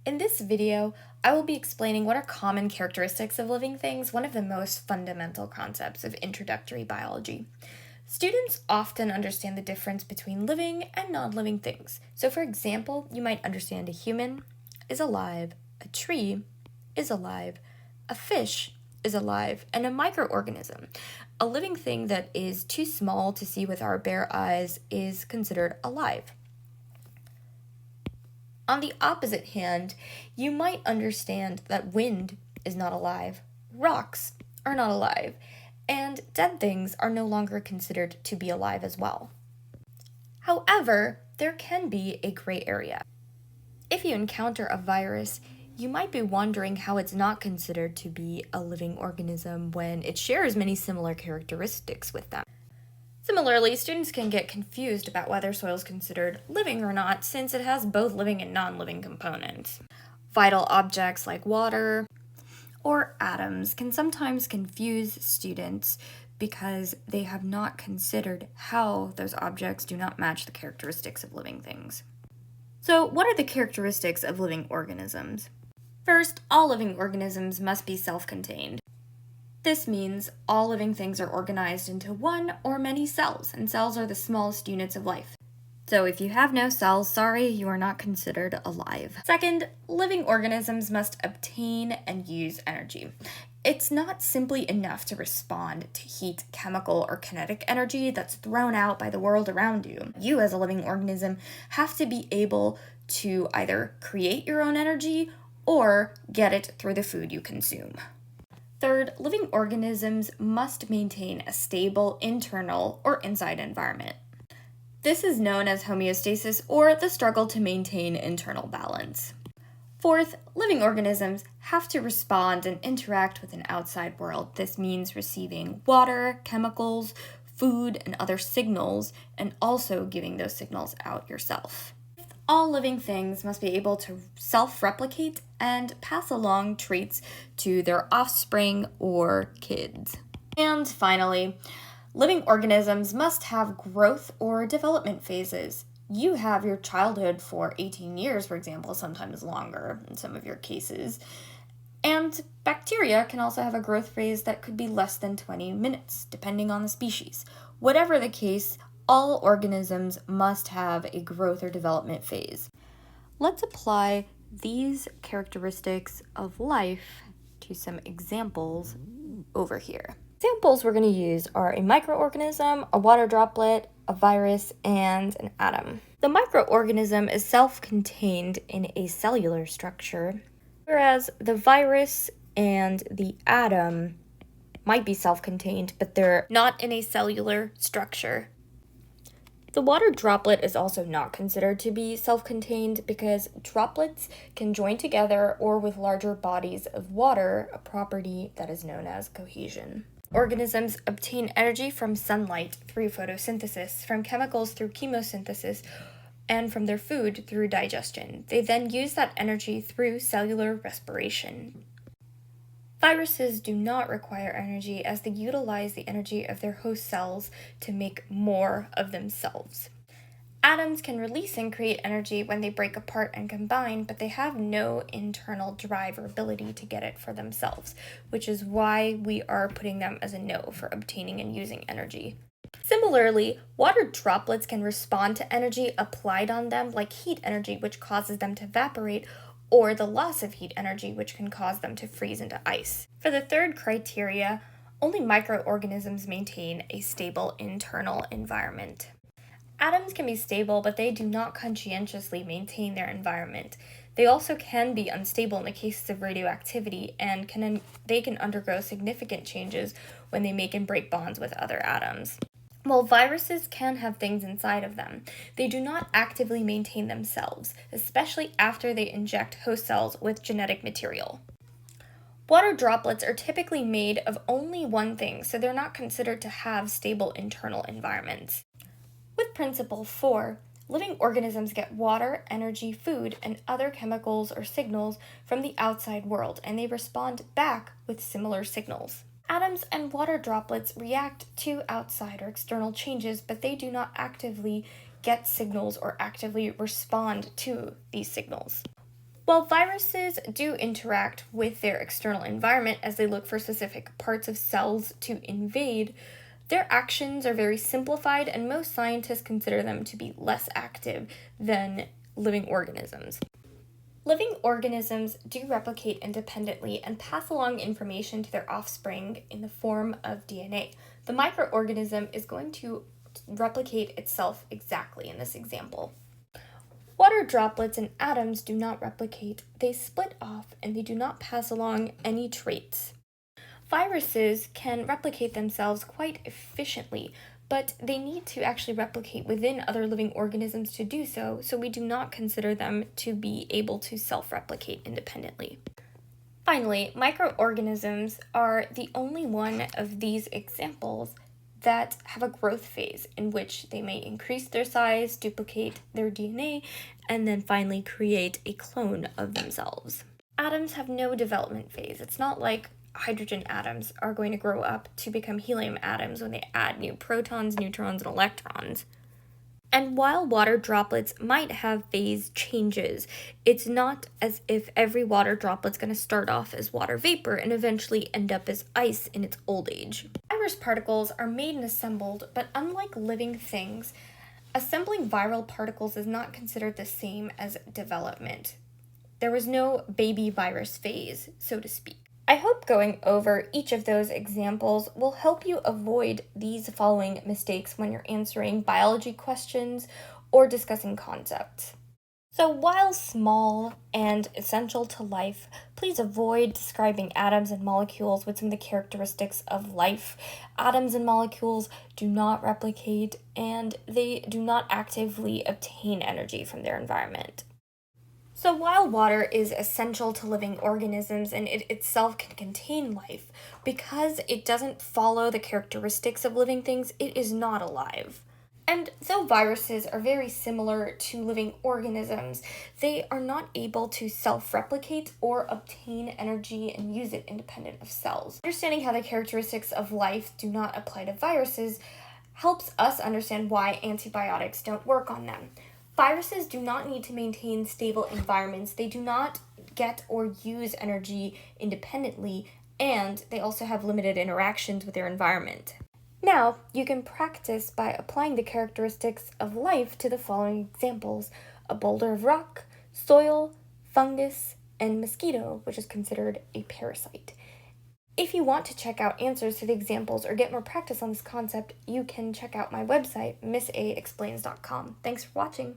In this video, I will be explaining what are common characteristics of living things, one of the most fundamental concepts of introductory biology. Students often understand the difference between living and non-living things. So for example, you might understand a human is alive, a tree is alive, a fish is alive, and a microorganism, a living thing that is too small to see with our bare eyes, is considered alive. On the opposite hand, you might understand that wind is not alive, rocks are not alive, and dead things are no longer considered to be alive as well. However, there can be a gray area. If you encounter a virus, you might be wondering how it's not considered to be a living organism when it shares many similar characteristics with them. Similarly, students can get confused about whether soil is considered living or not, since it has both living and non-living components. Vital objects like water or atoms can sometimes confuse students because they have not considered how those objects do not match the characteristics of living things. So, what are the characteristics of living organisms? First, all living organisms must be self-contained. This means all living things are organized into one or many cells, and cells are the smallest units of life. So if you have no cells, sorry, you are not considered alive. Second, living organisms must obtain and use energy. It's not simply enough to respond to heat, chemical, or kinetic energy that's thrown out by the world around you. You, as a living organism, have to be able to either create your own energy or get it through the food you consume. Third, living organisms must maintain a stable internal or inside environment. This is known as homeostasis, or the struggle to maintain internal balance. Fourth, living organisms have to respond and interact with an outside world. This means receiving water, chemicals, food, and other signals, and also giving those signals out yourself. All living things must be able to self-replicate and pass along traits to their offspring or kids. And finally, living organisms must have growth or development phases. You have your childhood for 18 years, for example, sometimes longer in some of your cases. And bacteria can also have a growth phase that could be less than 20 minutes, depending on the species. Whatever the case, all organisms must have a growth or development phase. Let's apply these characteristics of life to some examples over here. Examples we're going to use are a microorganism, a water droplet, a virus, and an atom. The microorganism is self-contained in a cellular structure, whereas the virus and the atom might be self-contained, but they're not in a cellular structure. The water droplet is also not considered to be self-contained because droplets can join together or with larger bodies of water, a property that is known as cohesion. Organisms obtain energy from sunlight through photosynthesis, from chemicals through chemosynthesis, and from their food through digestion. They then use that energy through cellular respiration. Viruses do not require energy as they utilize the energy of their host cells to make more of themselves. Atoms can release and create energy when they break apart and combine, but they have no internal drive or ability to get it for themselves, which is why we are putting them as a no for obtaining and using energy. Similarly, water droplets can respond to energy applied on them, like heat energy, which causes them to evaporate, or the loss of heat energy, which can cause them to freeze into ice. For the third criteria, only microorganisms maintain a stable internal environment. Atoms can be stable, but they do not conscientiously maintain their environment. They also can be unstable in the cases of radioactivity, and they can undergo significant changes when they make and break bonds with other atoms. While viruses can have things inside of them, they do not actively maintain themselves, especially after they inject host cells with genetic material. Water droplets are typically made of only one thing, so they're not considered to have stable internal environments. With principle 4, living organisms get water, energy, food, and other chemicals or signals from the outside world, and they respond back with similar signals. Atoms and water droplets react to outside or external changes, but they do not actively get signals or actively respond to these signals. While viruses do interact with their external environment as they look for specific parts of cells to invade, their actions are very simplified, and most scientists consider them to be less active than living organisms. Living organisms do replicate independently and pass along information to their offspring in the form of DNA. The microorganism is going to replicate itself exactly in this example. Water droplets and atoms do not replicate, they split off and they do not pass along any traits. Viruses can replicate themselves quite efficiently, but they need to actually replicate within other living organisms to do so, so we do not consider them to be able to self-replicate independently. Finally, microorganisms are the only one of these examples that have a growth phase in which they may increase their size, duplicate their DNA, and then finally create a clone of themselves. Atoms have no development phase. It's not like hydrogen atoms are going to grow up to become helium atoms when they add new protons, neutrons, and electrons. And while water droplets might have phase changes, it's not as if every water droplet's going to start off as water vapor and eventually end up as ice in its old age. Virus particles are made and assembled, but unlike living things, assembling viral particles is not considered the same as development. There was no baby virus phase, so to speak. I hope going over each of those examples will help you avoid these following mistakes when you're answering biology questions or discussing concepts. So while small and essential to life, please avoid describing atoms and molecules with some of the characteristics of life. Atoms and molecules do not replicate, and they do not actively obtain energy from their environment. So while water is essential to living organisms and it itself can contain life, because it doesn't follow the characteristics of living things, it is not alive. And though viruses are very similar to living organisms, they are not able to self-replicate or obtain energy and use it independent of cells. Understanding how the characteristics of life do not apply to viruses helps us understand why antibiotics don't work on them. Viruses do not need to maintain stable environments. They do not get or use energy independently, and they also have limited interactions with their environment. Now, you can practice by applying the characteristics of life to the following examples: a boulder of rock, soil, fungus, and mosquito, which is considered a parasite. If you want to check out answers to the examples or get more practice on this concept, you can check out my website, missaexplains.com. Thanks for watching.